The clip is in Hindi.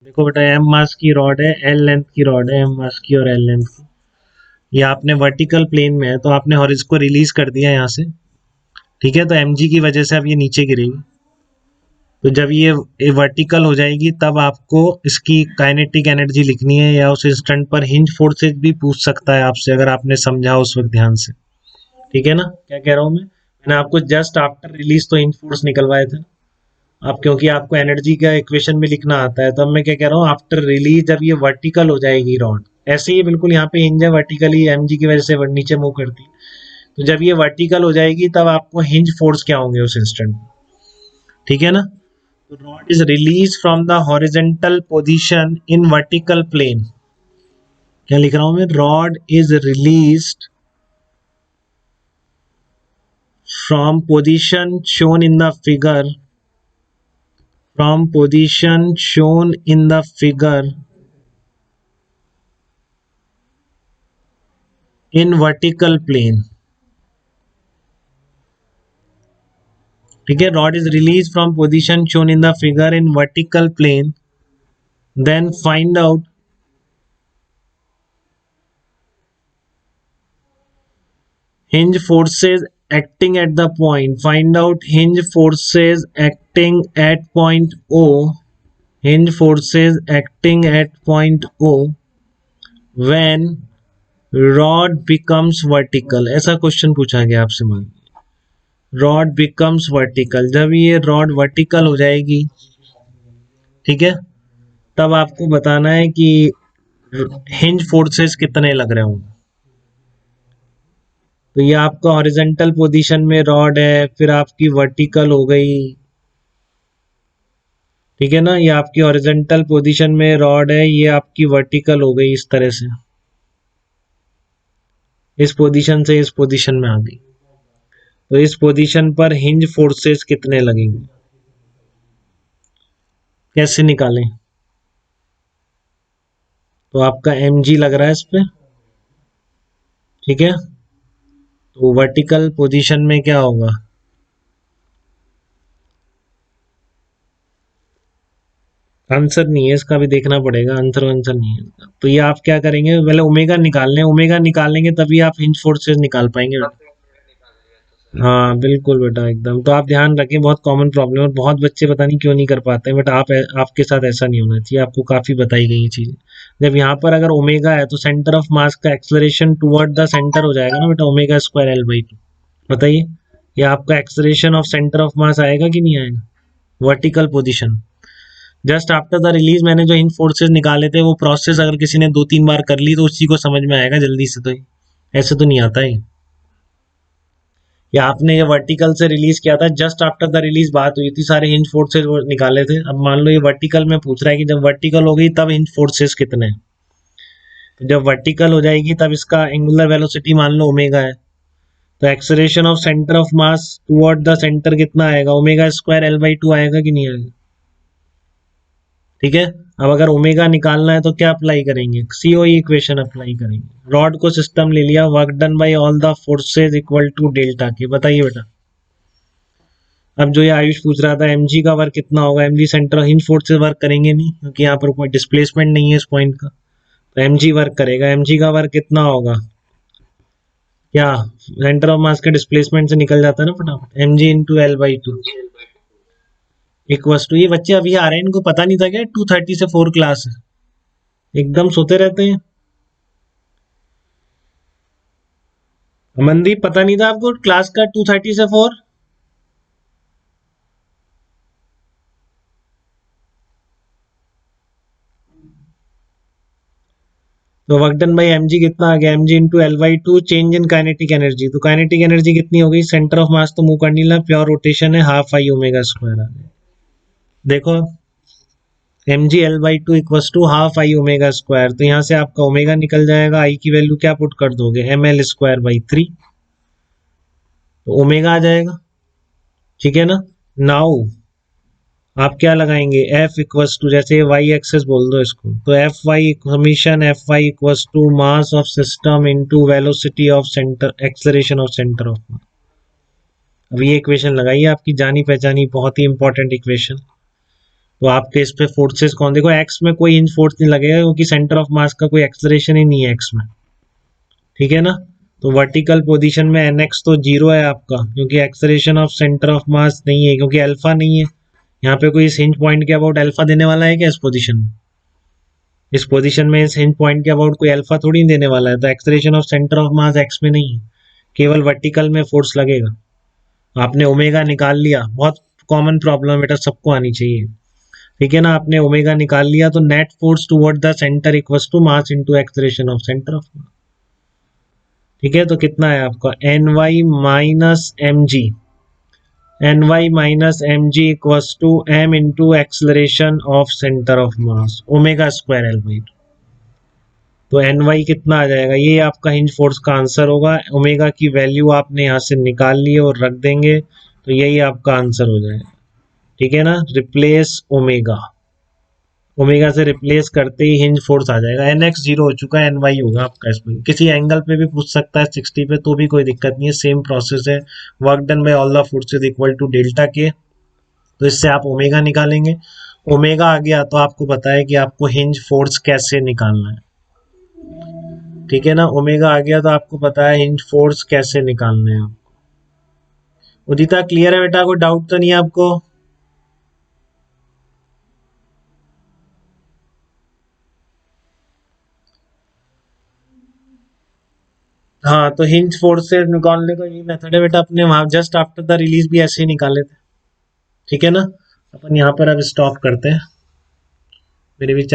देखो बेटा, एम मास की रॉड है, एल लेंथ की रॉड है, एम मास की और एल लेंथ की। ये आपने वर्टिकल प्लेन में है तो आपने हॉरिज को रिलीज कर दिया यहाँ से। ठीक है, तो एम जी की वजह से अब ये नीचे गिरेगी। तो जब ये वर्टिकल हो जाएगी तब आपको इसकी काइनेटिक एनर्जी लिखनी है, या उस इंस्टेंट पर हिंज फोर्सेज भी पूछ सकता है आपसे, अगर आपने समझा उस वक्त ध्यान से। ठीक है ना, क्या कह रहा हूँ मैंने आपको जस्ट आफ्टर रिलीज तो हिंज फोर्स निकलवाए थे। अब क्योंकि आपको एनर्जी का इक्वेशन में लिखना आता है, तो अब मैं क्या कह रहा हूँ, आफ्टर रिलीज जब ये वर्टिकल हो जाएगी रॉड, ऐसे ही बिल्कुल यहाँ पे हिंज है, वर्टिकली एम जी की वजह से नीचे मूव करती है। तो जब ये वर्टिकल हो जाएगी तब आपको हिंज फोर्स क्या होंगे उस इंस्टेंट। ठीक है ना, तो rod is release from the horizontal position in vertical plane. क्या लिख रहा हूं मैं, rod is released from position shown in the figure, from position shown in the figure in vertical plane. ठीक है, rod is released from position shown in the figure in vertical plane, then find out hinge forces acting at the point, find out hinge forces acting at point O, hinge forces acting at point O when rod becomes vertical। ऐसा क्वेश्चन पूछा गया आपसे, मान रॉड बिकम्स वर्टिकल, जब ये रॉड वर्टिकल हो जाएगी, ठीक है, तब आपको बताना है कि हिंज फोर्सेस कितने लग रहे होंगे। तो ये आपका हॉरिजेंटल पोजीशन में रॉड है, फिर आपकी वर्टिकल हो गई। ठीक है ना, ये आपकी हॉरिजेंटल पोजीशन में रॉड है, ये आपकी वर्टिकल हो गई इस तरह से, इस पोजीशन से इस पोजीशन में आ गई। तो इस पोजीशन पर हिंज फोर्सेस कितने लगेंगे, कैसे निकालें। तो आपका एम जी लग रहा है इस पे। ठीक है, तो वर्टिकल पोजीशन में क्या होगा, आंसर नहीं है इसका, भी देखना पड़ेगा, आंसर आंसर नहीं है इसका। तो ये आप क्या करेंगे, पहले ओमेगा निकाल लें, ओमेगा निकालेंगे तभी आप हिंज फोर्सेस निकाल पाएंगे बेटा। हाँ बिल्कुल बेटा, एकदम। तो आप ध्यान रखें, बहुत कॉमन प्रॉब्लम है और बहुत बच्चे पता नहीं क्यों नहीं कर पाते हैं, बट आपके साथ ऐसा नहीं होना चाहिए, आपको काफी बताई गई ये चीजें। जब यहाँ पर अगर ओमेगा है तो सेंटर ऑफ मास का एक्सलरेशन टुवर्ड द सेंटर हो जाएगा ना बेटा, omega square L by to. बताइए, ये आपका एक्सलरेशन ऑफ सेंटर ऑफ मास आएगा कि नहीं आएगा, vertical position. Just after the release मैंने जो इन फोर्सेस निकाले थे, वो प्रोसेस अगर किसी ने 2-3 बार कर ली तो उसी को समझ में आएगा जल्दी से, तो ऐसे तो नहीं आता है। या आपने ये वर्टिकल से रिलीज किया था, जस्ट आफ्टर द रिलीज बात हुई थी, सारे हिंज फोर्सेस निकाले थे। अब मान लो ये वर्टिकल में पूछ रहा है कि जब वर्टिकल हो गई तब हिंज फोर्सेस कितने हैं। तो जब वर्टिकल हो जाएगी तब इसका एंगुलर वेलोसिटी मान लो ओमेगा है, तो acceleration of centre of mass toward the centre कितना आएगा, omega square L by to आएगा कि नहीं आएगा। ठीक है, अब अगर ओमेगा निकालना है तो क्या अप्लाई करेंगे, सीओई इक्वेशन अप्लाई करेंगे। रॉड को सिस्टम ले लिया, work done by all the forces equal to delta K. बताइए बेटा, अब जो ये आयुष पूछ रहा था एमजी का वर्क कितना होगा, MG centre hinge forces work करेंगे नहीं, क्योंकि यहाँ पर कोई डिस्प्लेसमेंट नहीं है इस पॉइंट का, तो एमजी वर्क करेगा। एमजी का वर्क कितना होगा, क्या सेंटर ऑफ मास के डिस्प्लेसमेंट से निकल जाता है ना फटाफट, MG into L by two equals to, ये बच्चे अभी आ रहे हैं, इनको पता नहीं था क्या 2:30 से 4 क्लास है, एकदम सोते रहते हैं। अमनदीप, पता नहीं था आपको क्लास का 2:30 से 4। तो work done by M G कितना आ गया, M G into L by two, change in kinetic energy. तो काइनेटिक एनर्जी कितनी हो गई, सेंटर ऑफ मास तो मूव कर नहीं ला, प्योर रोटेशन है, हाफ आई ओमेगा स्क्वायर आ गया। देखो, M G L by two equals to half I omega square, तो यहाँ से आपका ओमेगा निकल जाएगा, आई की वैल्यू क्या पुट कर दोगे, एम एल स्क्वायर बाई 3, तो ओमेगा आ जाएगा। ठीक है ना, नाउ आप क्या लगाएंगे, एफ इक्वस टू, जैसे वाई एक्सेस बोल दो इसको, तो F Y summation F Y equals to mass of system into velocity of centre, acceleration of centre of mass. अब ये इक्वेशन लगाइए, आपकी जानी पहचानी बहुत ही इंपॉर्टेंट इक्वेशन। तो आपके इस पे फोर्सेस कौन, देखो एक्स में कोई हिंज फोर्स नहीं लगेगा क्योंकि सेंटर ऑफ मास का कोई एक्सलरेशन ही नहीं है एक्स में, ठीक है ना। तो वर्टिकल पोजीशन में एन एक्स तो जीरो है आपका, क्योंकि एक्सलेरेशन ऑफ सेंटर ऑफ मास नहीं है, क्योंकि अल्फा नहीं है यहाँ पे। कोई इस हिंज पॉइंट के अबाउट अल्फा देने वाला है क्या इस पोजीशन में? इस पोजीशन में इस हिंज पॉइंट के अबाउट कोई अल्फा थोड़ी देने वाला है। तो acceleration of centre of mass x में नहीं है, केवल वर्टिकल में फोर्स लगेगा। आपने ओमेगा निकाल लिया, बहुत कॉमन प्रॉब्लम है बेटा, सबको आनी चाहिए, ठीक है ना। आपने ओमेगा निकाल लिया तो net force toward the centre equals to mass into acceleration of centre of mass, ठीक है। तो कितना है आपका N Y minus M G, N Y minus M G equals to M into acceleration of centre of mass omega square L Y. तो एन वाई कितना आ जाएगा, ये आपका हिंज फोर्स का आंसर होगा। ओमेगा की वैल्यू आपने यहाँ से निकाल ली और रख देंगे, तो यही आपका आंसर हो जाएगा, ठीक है ना। रिप्लेस ओमेगा, ओमेगा से रिप्लेस करते ही हिंज फोर्स आ जाएगा। एन एक्स जीरो हो चुका है, एन वाई होगा आपका इसमें। किसी एंगल पे भी पूछ सकता है 60 पे, तो भी कोई दिक्कत नहीं है, सेम प्रोसेस है। Work done by all the forces equal to delta K, तो इससे आप ओमेगा निकालेंगे। ओमेगा आ गया तो आपको पता है कि आपको हिंज फोर्स कैसे निकालना है, ठीक है ना। ओमेगा आ गया तो आपको पता है हिंज फोर्स कैसे निकालना है। उदिता क्लियर है बेटा, कोई डाउट तो नहीं है आपको? हाँ, तो हिंज फोर्स से निकालने का ये मेथड है बेटा, अपने वहां जस्ट आफ्टर द रिलीज भी ऐसे ही निकाले थे, ठीक है ना। अपन यहाँ पर अब स्टॉप करते हैं, मेरे विचार